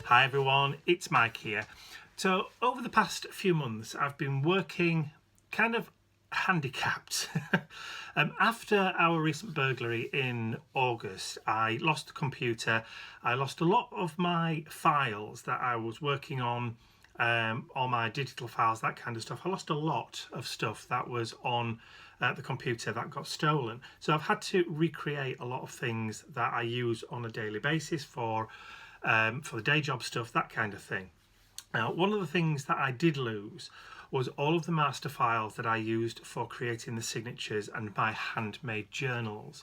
Hi everyone, it's Mike here. So over the past few months I've been working kind of handicapped. After our recent burglary in August, I lost the computer. I lost a lot of my files that I was working on, all my digital files, that kind of stuff. I lost a lot of stuff that was on the computer that got stolen. So I've had to recreate a lot of things that I use on a daily basis for the day job stuff, that kind of thing. Now, one of the things that I did lose was all of the master files that I used for creating the signatures and my handmade journals.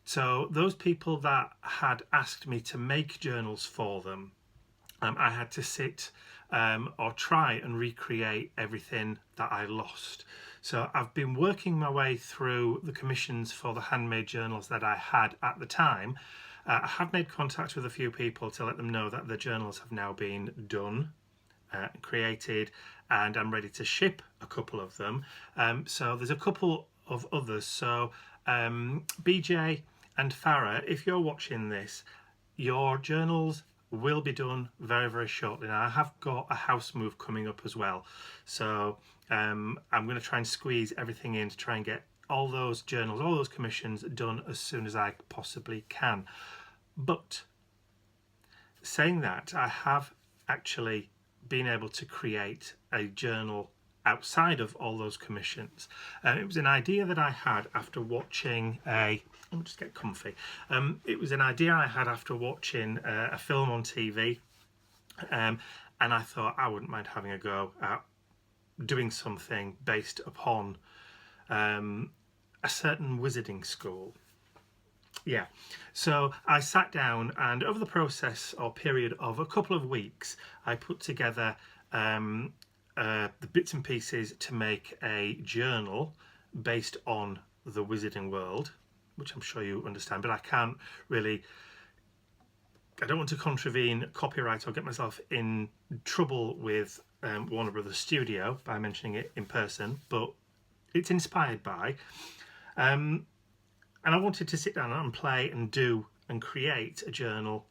So those people that had asked me to make journals for them, I had to sit or try and recreate everything that I lost. So I've been working my way through the commissions for the handmade journals that I had at the time. I have made contact with a few people to let them know that the journals have now been done, created, and I'm ready to ship a couple of them. So there's a couple of others. So BJ and Farah, if you're watching this, your journals will be done very, very shortly. Now I have got a house move coming up as well. So I'm going to try and squeeze everything in to try and get all those journals, all those commissions done as soon as I possibly can. But saying that, I have actually been able to create a journal outside of all those commissions. It was an idea that I had after watching let me just get comfy. It was an idea I had after watching a film on TV, and I thought I wouldn't mind having a go at doing something based upon a certain wizarding school. Yeah, so I sat down, and over the process or period of a couple of weeks, I put together the bits and pieces to make a journal based on the wizarding world, which I'm sure you understand, but I can't really, I don't want to contravene copyright or get myself in trouble with Warner Brothers Studio by mentioning it in person, but it's inspired by. And I wanted to sit down and play and do and create a journal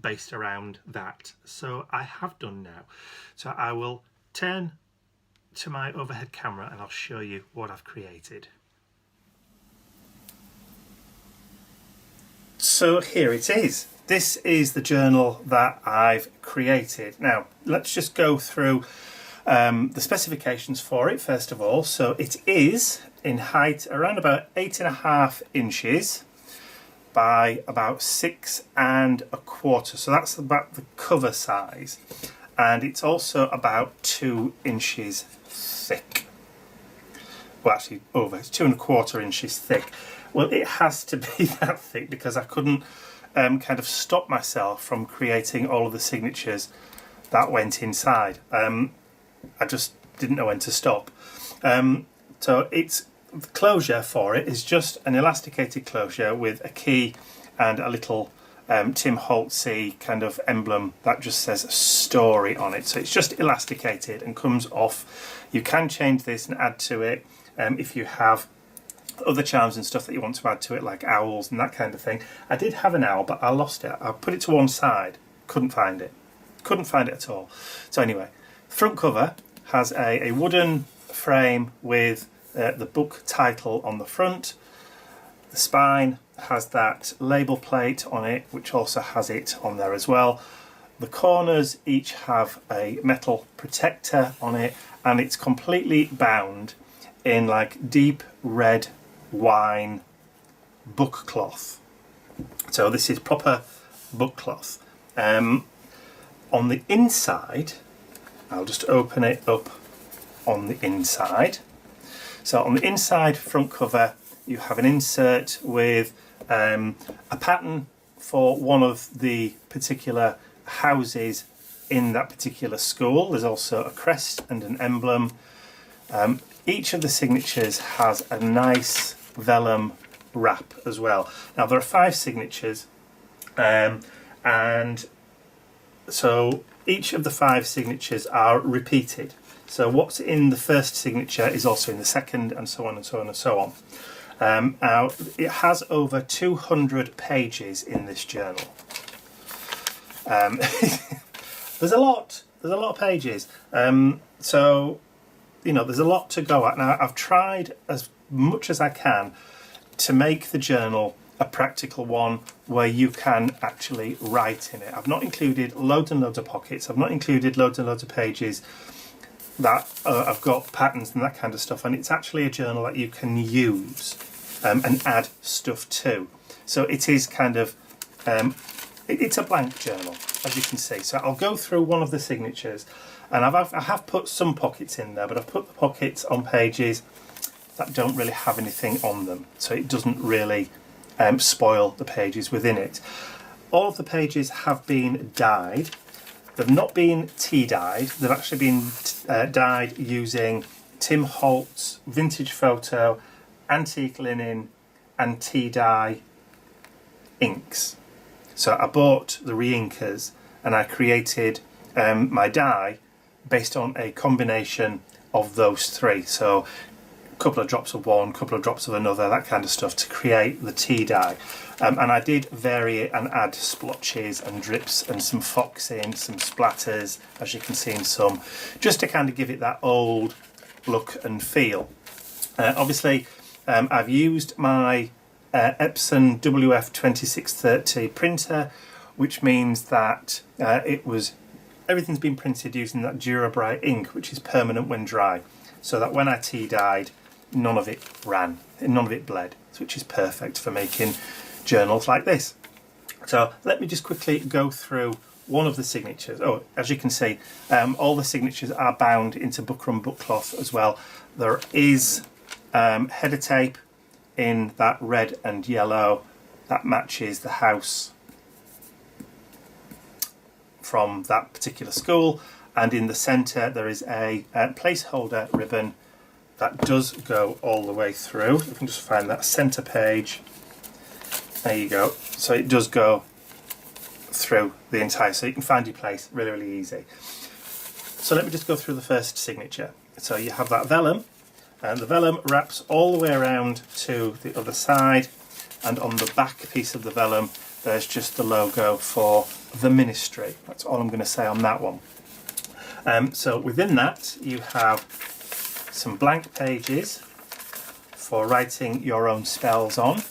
based around that. So I have done now. So I will turn to my overhead camera and I'll show you what I've created. So here it is. This is the journal that I've created. Now let's just go through the specifications for it first of all. So it is in height around about 8.5 inches by about 6.25. So that's about the cover size, and it's also about 2 inches thick. Well, actually over, it's 2.25 inches thick. Well, it has to be that thick because I couldn't kind of stop myself from creating all of the signatures that went inside. I just didn't know when to stop. So the closure for it is just an elasticated closure with a key and a little Tim Holtzy kind of emblem that just says story on it. So it's just elasticated and comes off. You can change this and add to it if you have other charms and stuff that you want to add to it, like owls and that kind of thing. I did have an owl, but I lost it. I put it to one side, couldn't find it at all. So anyway, front cover has a wooden frame with the book title on the front. The spine has that label plate on it, which also has it on there as well. The corners each have a metal protector on it, and it's completely bound in like deep red wine book cloth. So this is proper book cloth. On the inside, I'll just open it up on the inside. So on the inside front cover, you have an insert with a pattern for one of the particular houses in that particular school. There's also a crest and an emblem. Each of the signatures has a nice vellum wrap as well. Now there are 5 signatures, and so each of the 5 signatures are repeated. So what's in the first signature is also in the second, and so on and so on and so on. Now it has over 200 pages in this journal. there's a lot of pages. So, you know, there's a lot to go at. Now, I've tried as much as I can to make the journal a practical one where you can actually write in it. I've not included loads and loads of pockets. I've not included loads and loads of pages that I've got patterns and that kind of stuff. And it's actually a journal that you can use and add stuff to. So it is kind of, it's a blank journal, as you can see. So I'll go through one of the signatures, and I have put some pockets in there, but I've put the pockets on pages that don't really have anything on them, so it doesn't really spoil the pages within it. All of the pages have been dyed. They've not been tea dyed. They've actually been dyed using Tim Holtz vintage photo, antique linen, and tea dye inks. So I bought the re-inkers and I created my dye based on a combination of those three. So a couple of drops of one, couple of drops of another, that kind of stuff to create the tea dye. And I did vary it and add splotches and drips and some foxing, some splatters, as you can see in some, just to kind of give it that old look and feel. Obviously, I've used my Epson WF2630 printer, which means that everything's been printed using that Durabright ink, which is permanent when dry, so that when I tea dyed, none of it ran, none of it bled, which is perfect for making journals like this. So let me just quickly go through one of the signatures. Oh, as you can see, all the signatures are bound into buckram book cloth as well. There is header tape in that red and yellow that matches the house from that particular school, and in the centre there is a placeholder ribbon that does go all the way through. You can just find that centre page. There you go. So it does go through the entire, so you can find your place really, really easy. So let me just go through the first signature. So you have that vellum, and the vellum wraps all the way around to the other side, and on the back piece of the vellum there's just the logo for the ministry. That's all I'm going to say on that one. So within that you have some blank pages for writing your own spells on.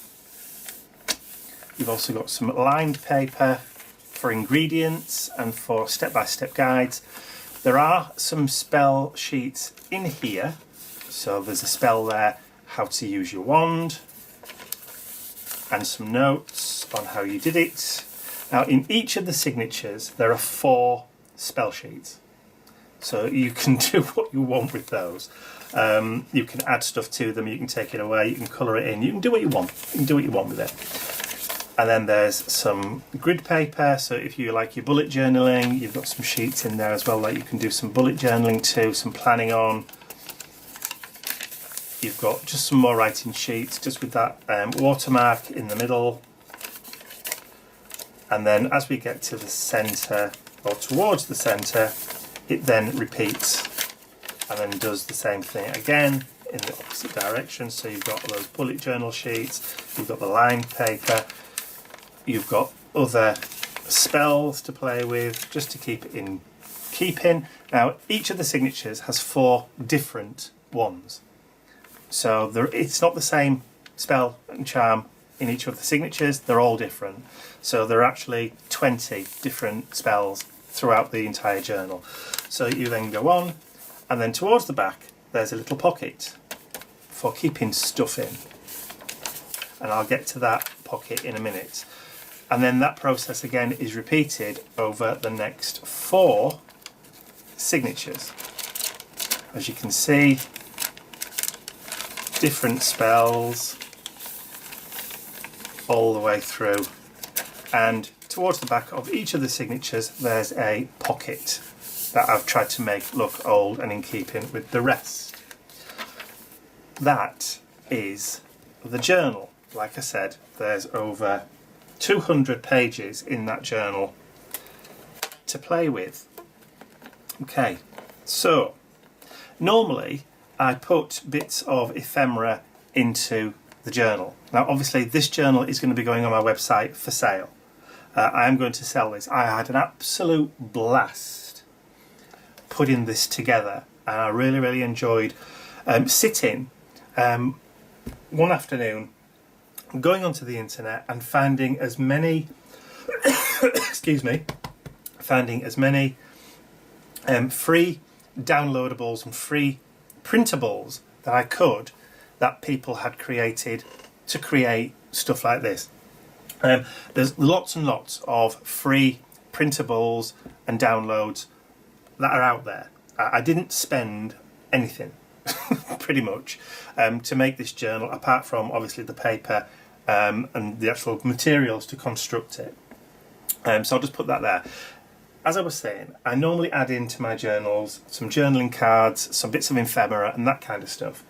You've also got some lined paper for ingredients and for step-by-step guides. There are some spell sheets in here. So there's a spell there, how to use your wand, and some notes on how you did it. Now in each of the signatures there are 4 spell sheets. So you can do what you want with those. You can add stuff to them, you can take it away, you can colour it in, you can do what you want. You can do what you want with it. And then there's some grid paper, so if you like your bullet journaling, you've got some sheets in there as well that you can do some bullet journaling to, some planning on. You've got just some more writing sheets, just with that watermark in the middle. And then as we get to the centre, or towards the centre, it then repeats and then does the same thing again in the opposite direction. So you've got those bullet journal sheets, you've got the lined paper, you've got other spells to play with, just to keep it in keeping. Now each of the signatures has 4 different ones. So it's not the same spell and charm in each of the signatures, they're all different. So there are actually 20 different spells throughout the entire journal. So you then go on, and then towards the back there's a little pocket for keeping stuff in. And I'll get to that pocket in a minute. And then that process again is repeated over the next 4 signatures. As you can see, different spells all the way through, and towards the back of each of the signatures there's a pocket that I've tried to make look old and in keeping with the rest. That is the journal. Like I said, there's over 200 pages in that journal to play with. Okay, so normally I put bits of ephemera into the journal. Now obviously this journal is going to be going on my website for sale. I am going to sell this. I had an absolute blast putting this together, and I really enjoyed sitting one afternoon, going onto the internet and finding as many excuse me, finding as many free downloadables and free printables that I could, that people had created to create stuff like this. There's lots and lots of free printables and downloads that are out there. I didn't spend anything pretty much to make this journal, apart from obviously the paper and the actual materials to construct it. So I'll just put that there. As I was saying, I normally add into my journals some journaling cards, some bits of ephemera and that kind of stuff.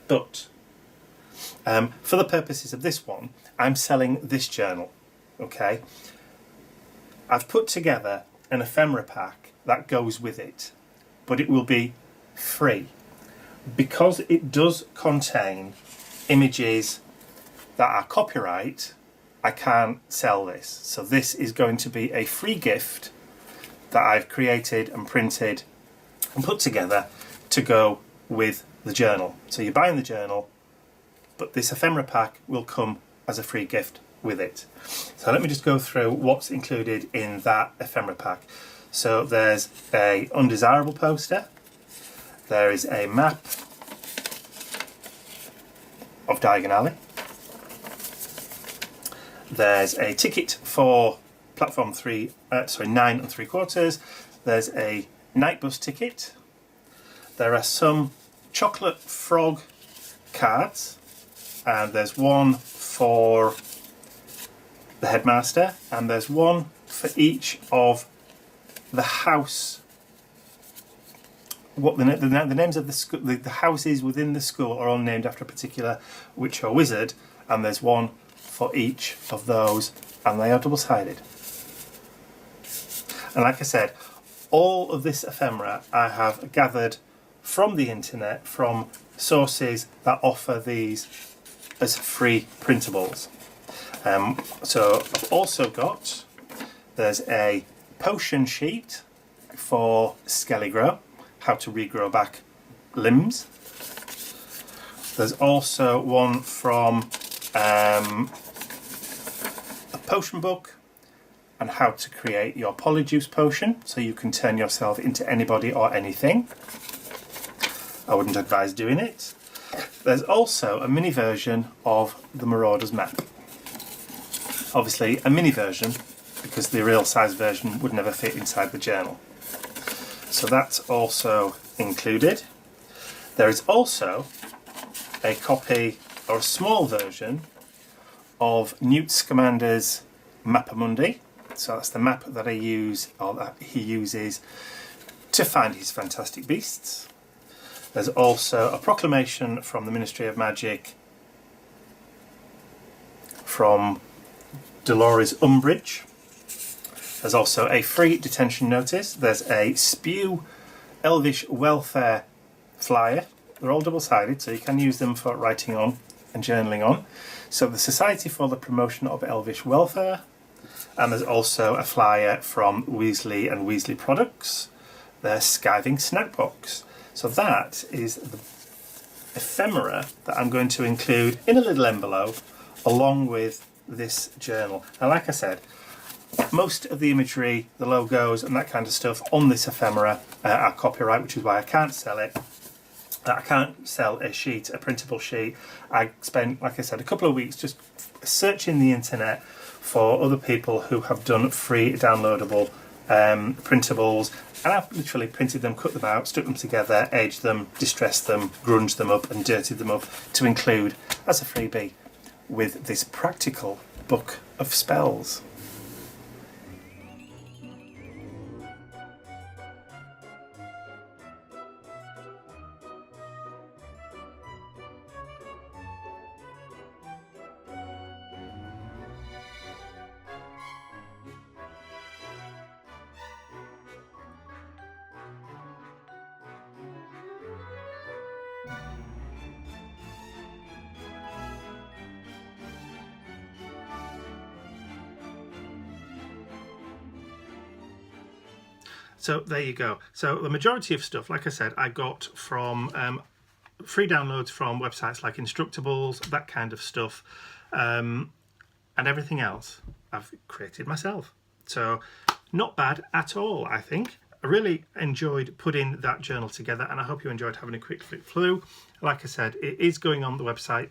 But for the purposes of this one, I'm selling this journal, okay? I've put together an ephemera pack that goes with it, but it will be free because it does contain images that are copyright. I can't sell this. So this is going to be a free gift that I've created and printed and put together to go with the journal. So you're buying the journal, but this ephemera pack will come as a free gift with it. So let me just go through what's included in that ephemera pack. So there's a undesirable poster, there is a map of Diagon Alley, there's a ticket for platform 9 3/4, there's a night bus ticket, there are some chocolate frog cards, and there's one for the headmaster, and there's one for each of the house. What the names of the houses within the school are all named after a particular witch or wizard, and there's one for each of those, and they are double-sided. And like I said, all of this ephemera I have gathered from the internet, from sources that offer these as free printables. So I've also got, there's a potion sheet for Skellygrow, how to regrow back limbs. There's also one from a potion book and how to create your polyjuice potion so you can turn yourself into anybody or anything. I wouldn't advise doing it. There's also a mini version of the Marauders map. Obviously a mini version because the real size version would never fit inside the journal. So that's also included. There is also a copy or a small version of Newt Scamander's Mappamundi. So that's the map that I use, or that he uses to find his fantastic beasts. There's also a proclamation from the Ministry of Magic from Dolores Umbridge. There's also a free detention notice. There's a Spew Elvish Welfare flyer. They're all double-sided, so you can use them for writing on and journaling on. So the Society for the Promotion of Elvish Welfare. And there's also a flyer from Weasley and Weasley Products, their Skiving Snack Box. So that is the ephemera that I'm going to include in a little envelope along with this journal. And like I said, most of the imagery, the logos and that kind of stuff on this ephemera are copyright, which is why I can't sell it. I can't sell a sheet, a printable sheet. I spent, like I said, a couple of weeks just searching the internet for other people who have done free downloadable printables, and I've literally printed them, cut them out, stuck them together, aged them, distressed them, grunged them up and dirtied them up to include as a freebie with this practical book of spells. So there you go. So the majority of stuff, like I said, I got from free downloads from websites like Instructables, that kind of stuff, and everything else I've created myself. So not bad at all, I think. I really enjoyed putting that journal together, and I hope you enjoyed having a quick flip through. Like I said, it is going on the website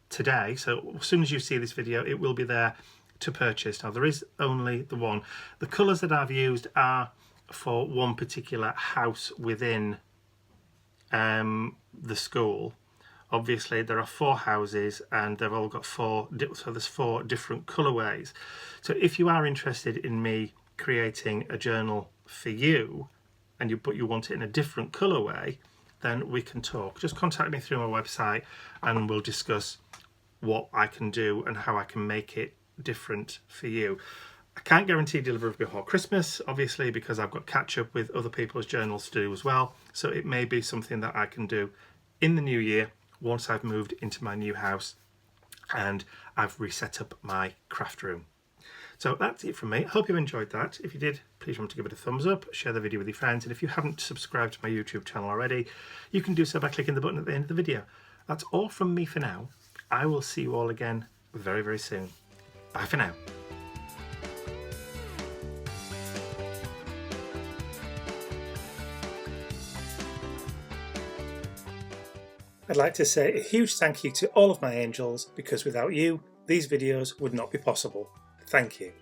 today, so as soon as you see this video, it will be there to purchase. Now, there is only the one. The colours that I've used are for one particular house within the school. Obviously, there are 4 houses and they've all got 4, so there's 4 different colourways. So if you are interested in me creating a journal for you, but you want it in a different colourway, then we can talk. Just contact me through my website and we'll discuss what I can do and how I can make it different for you. I can't guarantee delivery before Christmas, obviously, because I've got catch up with other people's journals to do as well. So it may be something that I can do in the new year once I've moved into my new house and I've reset up my craft room. So that's it from me. I hope you enjoyed that. If you did, please remember to give it a thumbs up, share the video with your friends, and if you haven't subscribed to my YouTube channel already, you can do so by clicking the button at the end of the video. That's all from me for now. I will see you all again very, very soon. Bye for now. I'd like to say a huge thank you to all of my angels, because without you, these videos would not be possible. Thank you.